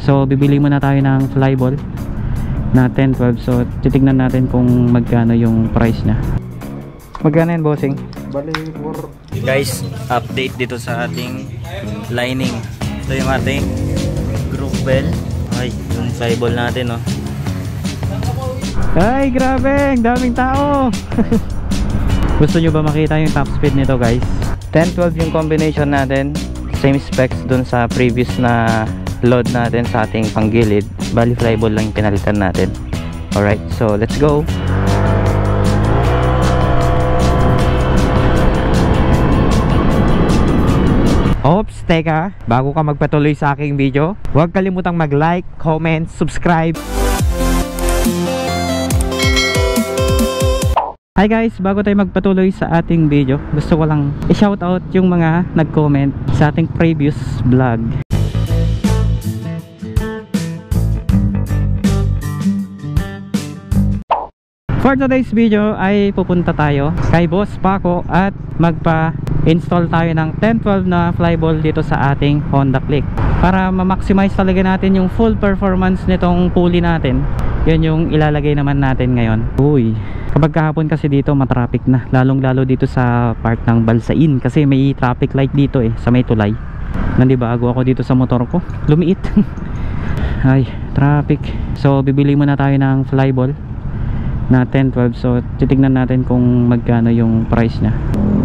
So bibili muna tayo ng flyball na 10-12. So titignan natin kung magkano yung price nya. Magkano yan, bossing? Bali, Guys, update dito sa ating lining. Ito yung ating groove bell. Ay, yung flyball natin, oh. Ay, grabe, ang daming tao. Gusto nyo ba makita yung top speed nito, guys? 10-12 yung combination natin. Same specs dun sa previous na load natin sa ating panggilid. Bali flyball lang yung pinalitan natin. Alright, so let's go. Oops, teka, bago ka magpatuloy sa aking video, huwag kalimutang mag-like, comment, subscribe. Hi guys, bago tayo magpatuloy sa ating video, gusto ko lang i-shoutout yung mga nag-comment sa ating previous vlog. For today's video ay pupunta tayo kay Boss Paco at magpa-install tayo ng 10-12 na flyball dito sa ating Honda Click para ma-maximize talaga natin yung full performance nitong pulley natin. Yun yung ilalagay naman natin ngayon. Uy, kapag kahapon kasi dito matraffic na, lalong lalo dito sa part ng Balsain kasi may traffic light dito sa may tulay. Nandibago ako dito sa motor ko, lumiit. Ay, traffic. So bibili muna tayo ng flyball na 10-12. So titignan natin kung magkano yung price nya.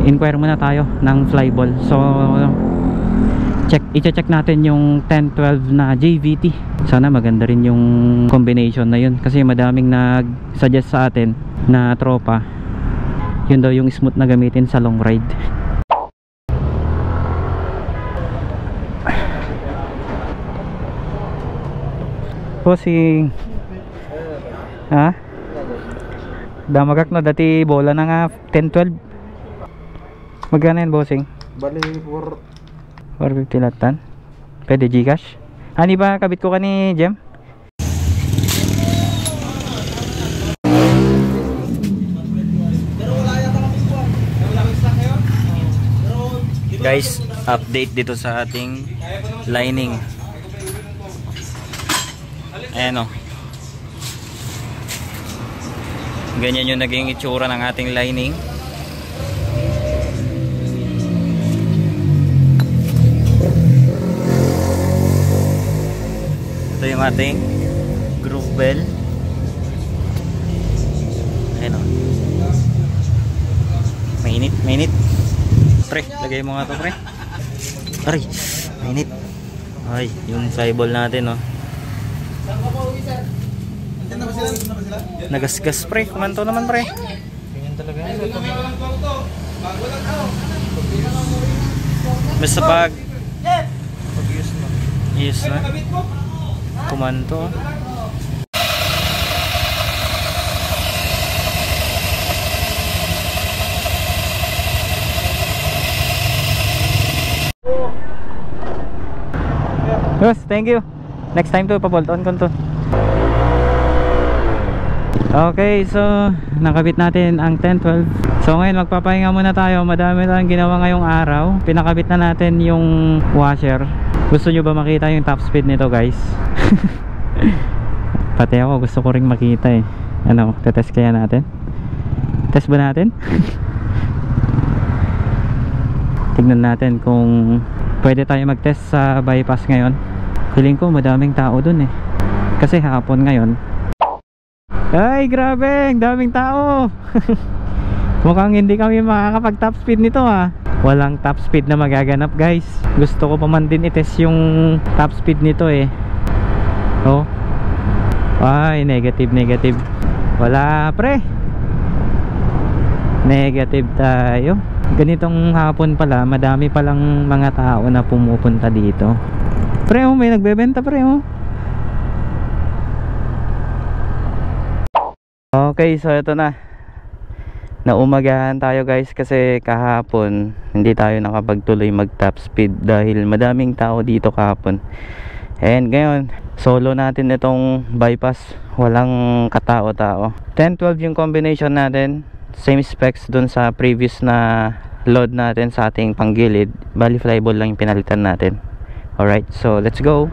Inquire muna tayo ng flyball. So i-check natin yung 10-12 na JVT. Sana maganda rin yung combination na yun kasi madaming nag-suggest sa atin na tropa yun daw yung smooth na gamitin sa long ride. Bossing, ha? Damagak na dati bola na nga 10-12. Magkano yan, bossing? Bali, 450 latan. Pwede Gcash? Ani ba kabit ko ka ni Jem? Guys, update dito sa ating lining. Ayan, oh. Ganyan yung naging itsura ng ating lining. Ito yung ating groove bell. Ayan, oh. Mainit. Pre, lagay mo nga to, pre. Aray, mainit. Ay, yung flyball natin, oh. Nagasgas, pre. Kumanto naman, pre. Ganyan talaga yan. Basta pag use na kumanto. Yes, thank you. Next time to pa-bolt on ko to. Okay, so nakabit natin ang 10-12. So ngayon magpapahinga muna tayo. Madami tayong ginawa ngayong araw. Pinakabit na natin yung washer. Gusto nyo ba makita yung top speed nito, guys? Pati ako gusto ko ring makita eh. Ano, tetest kaya natin? Test ba natin? Tignan natin kung pwede tayo mag-test sa bypass ngayon. Feeling ko madaming tao dun eh. Kasi hapon ngayon. Ay, grabe, ang daming tao. Mukhang hindi kami makakapag top speed nito ah. Walang top speed na magaganap, guys. Gusto ko pa man din i-test yung top speed nito eh. Oh. Ay, negative. Wala, pre. Negative tayo. Ganitong hapon pala, madami palang mga tao na pumupunta dito. Pre, oh, may nagbebenta, pre, oh. Okay, so ito na. Naumagahan tayo, guys, kasi kahapon hindi tayo nakapagtuloy mag top speed dahil madaming tao dito kahapon. And ngayon, solo natin itong bypass. Walang katao-tao. 10-12 yung combination natin. Same specs dun sa previous na load natin sa ating panggilid. Bali flyball lang yung pinalitan natin. Alright, so let's go.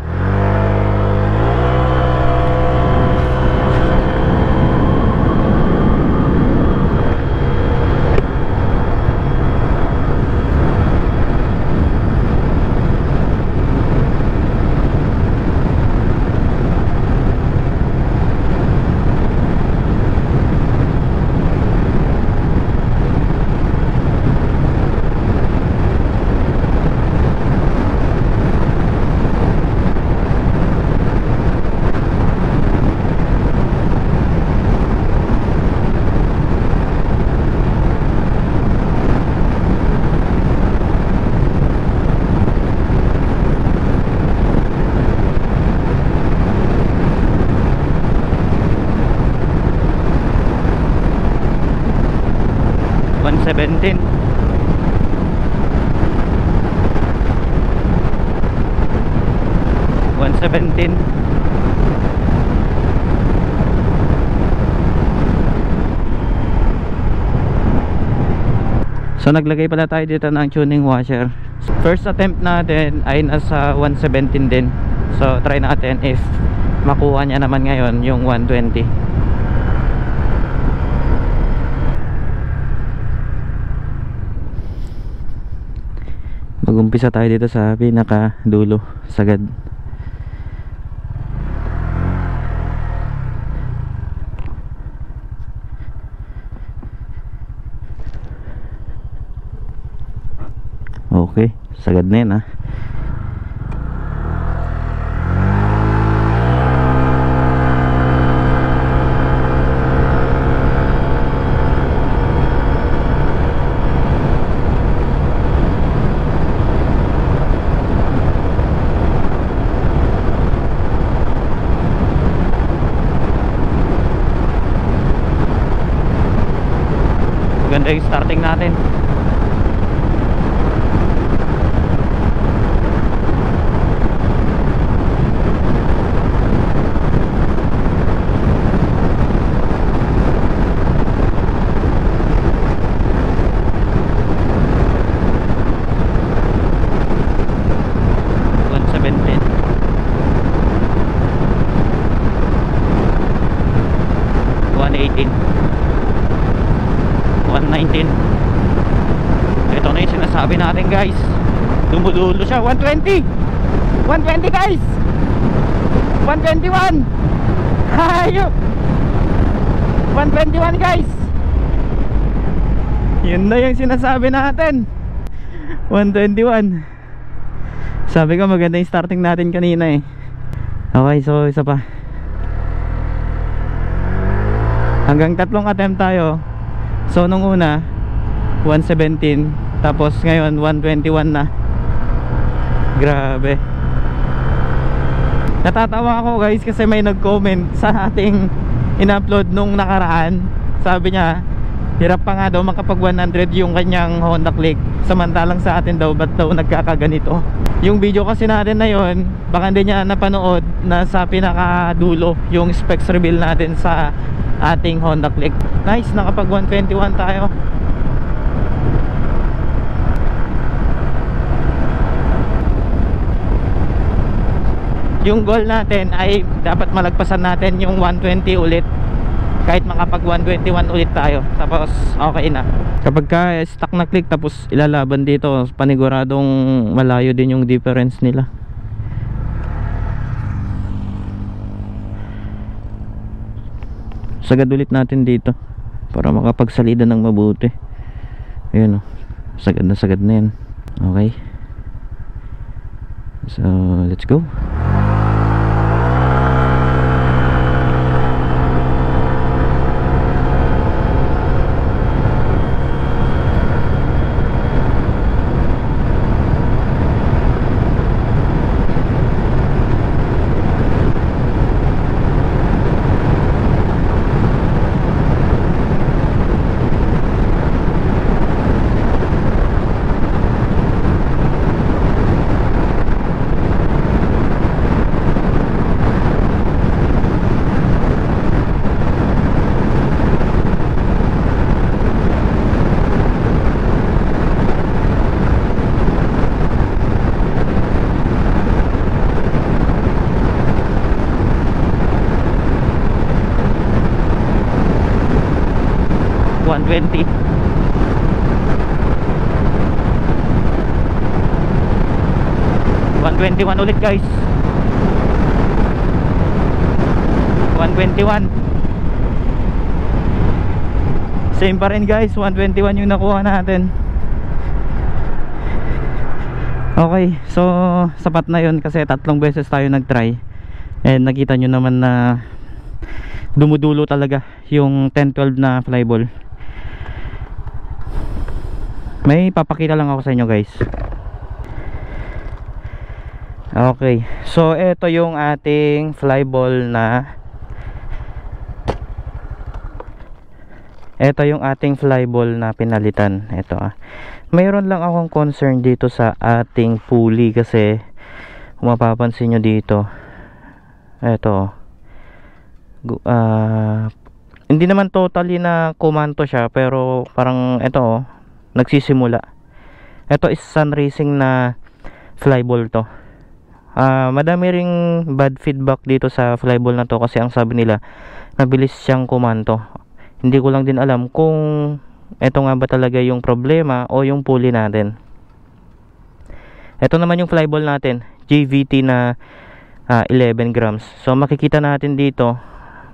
117. So naglagay pala tayo dito ng tuning washer. First attempt natin ay nasa 117 din. So try natin if makuha niya naman ngayon yung 120. Mag-umpisa tayo dito sa pinaka dulo, sagad. Okay, sagad na yun, ha. Maganda yung starting natin. Ito na yung sinasabi natin, guys. Dumudulo siya. 120 guys. 121. Hayop. 121 guys. Yun na yung sinasabi natin. 121. Sabi ko maganda yung starting natin kanina eh. Okay, so isa pa. Hanggang 3 attempt tayo. So nung una 117, tapos ngayon 121 na. Grabe. Natatawa ako, guys, kasi may nag-comment sa ating in-upload nung nakaraan. Sabi niya hirap pa nga daw makapag 100 yung kanyang Honda Click, samantalang sa atin daw ba't daw nagkakaganito. Yung video kasi natin na yon, baka hindi niya napanood na sa pinakadulo yung specs reveal natin sa ating Honda Click. Nice, nakapag 121 tayo. Yung goal natin ay dapat malagpasan natin yung 120 ulit. Kahit makapag 121 ulit tayo, tapos okay na. Kapag ka stuck na click tapos ilalaban dito, paniguradong malayo din yung difference nila. Sagad ulit natin dito para makapagsalida ng mabuti. Ayun o, sagad na yan. Okay, so let's go. $120. 121 ulit, guys. 121. Same pa rin, guys. 121 yung nakuha natin. Okay, so sapat na yun kasi 3 beses tayo nag-try. And nakita nyo naman na dumudulo talaga yung 10-12 na flyball. May papakita lang ako sa inyo, guys. Okay, so ito yung ating flyball na Ito yung ating flyball na pinalitan. Ito mayroon lang akong concern dito sa ating pulley kasi kung mapapansin nyo dito, ito hindi naman totally na kumanto siya, pero parang ito nagsisimula. Ito is Sun Racing na flyball to. Madami ring bad feedback dito sa flyball na to kasi ang sabi nila mabilis siyang kumanto. Hindi ko lang din alam kung ito nga ba talaga yung problema o yung pulley natin. Ito naman yung flyball natin, JVT na 11 grams. So makikita natin dito,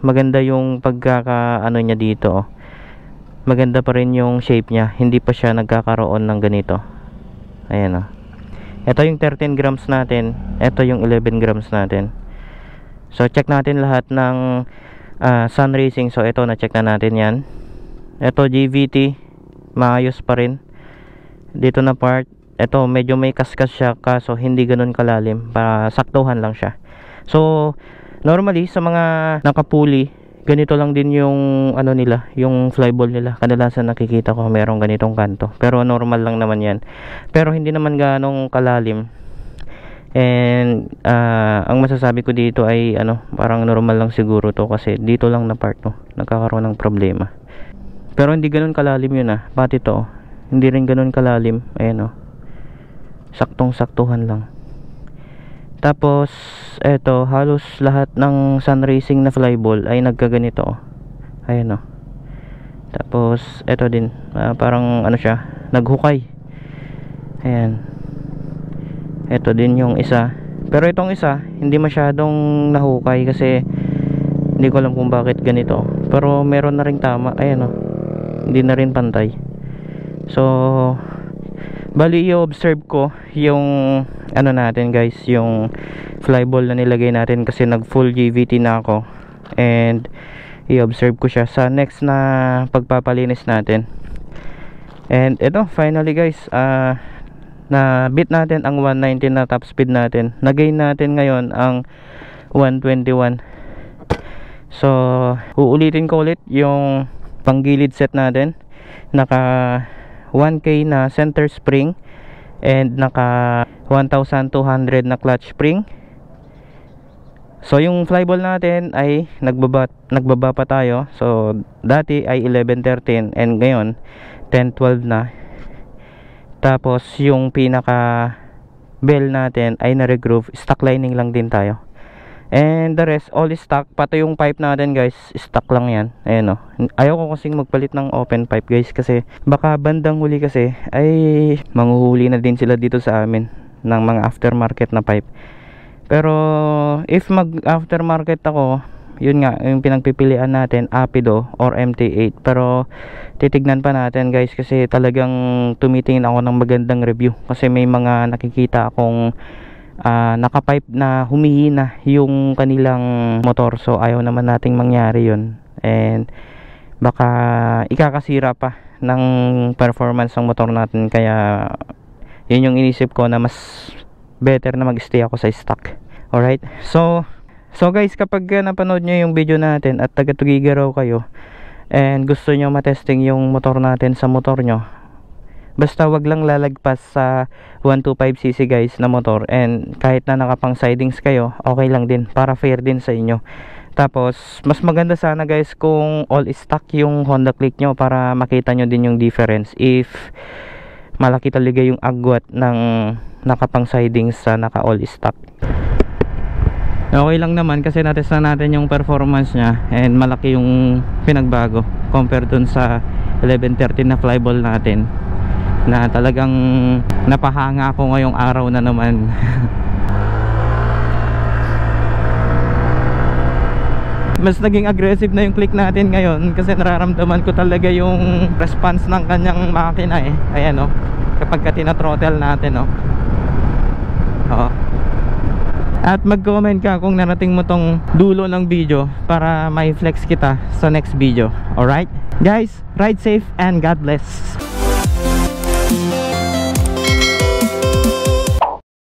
maganda yung pagkakaano niya dito. Maganda pa rin yung shape niya, hindi pa siya nagkakaroon ng ganito. Ayan Ito yung 13 grams natin, ito yung 11 grams natin. So check natin lahat ng Sun Racing. So ito, na-check na natin yan. Ito JVT, maayos pa rin. Dito na part, ito medyo may kaskas siya kaso hindi ganun kalalim, para saktuhan lang siya. So normally sa mga nakapuli, ganito lang din yung ano nila, yung flyball nila. Kadalasan nakikita ko merong ganitong kanto, pero normal lang naman yan, pero hindi naman ganong kalalim. And ang masasabi ko dito ay parang normal lang siguro to kasi dito lang na part nagkakaroon ng problema. Pero hindi ganoon kalalim yun pati to hindi rin ganoon kalalim. Ayan saktong saktuhan lang. Tapos eto, halos lahat ng Sun Racing na flyball ay nagkaganito. Ayan Tapos eto din parang siya, naghukay. Ayan. Ito din yung isa. Pero itong isa hindi masyadong nahukay kasi hindi ko alam kung bakit ganito. Pero meron na ring tama. Ayan hindi na rin pantay. So bali i-observe ko yung natin guys, yung flyball na nilagay natin kasi nag full JVT na ako. And i-observe ko siya sa next na pagpapalinis natin. And ito finally guys, na beat natin ang 119 na top speed natin. Na-gain natin ngayon ang 121. So uulitin ko ulit yung panggilid set natin. Naka 1K na center spring and naka 1,200 na clutch spring. So yung flyball natin ay nagbaba pa tayo. So dati ay 11-13 and ngayon 10-12 na. Tapos yung pinaka bell natin ay na-regroove, stock lining lang din tayo. And the rest all is stock, pati yung pipe natin guys, stock lang yan. Ayan ayaw ko kasing magpalit ng open pipe guys kasi baka bandang huli kasi ay manghuhuli na din sila dito sa amin ng mga aftermarket na pipe. Pero if mag aftermarket ako, yun nga yung pinagpipilian natin, Apido or MT8. Pero titignan pa natin guys kasi talagang tumitingin ako ng magandang review kasi may mga nakikita akong nakapipe na humihina yung kanilang motor. So ayaw naman nating mangyari yun and baka ikakasira pa ng performance ng motor natin. Kaya yun yung inisip ko na mas better na mag-stay ako sa stock. Alright, so guys, kapag napanood nyo yung video natin at taga-Tugiga raw kayo and gusto nyo matesting yung motor natin sa motor nyo, basta wag lang lalagpas sa 125cc guys na motor, and kahit na nakapang sidings kayo, okay lang din para fair din sa inyo. Tapos mas maganda sana guys kung all stock yung Honda Click nyo para makita nyo din yung difference if malaki talaga yung agwat ng nakapang sidings sa naka all stock. Okay lang naman kasi natest na natin yung performance nya and malaki yung pinagbago compare dun sa 1113 na flyball natin na talagang napahanga ako ngayong araw na naman. Mas naging aggressive na yung Click natin ngayon kasi nararamdaman ko talaga yung response ng kanyang makina ayan kapag ka tina-throttle natin At mag-comment ka kung narating mo tong dulo ng video para ma-flex kita sa next video. Alright? Guys, ride safe and God bless.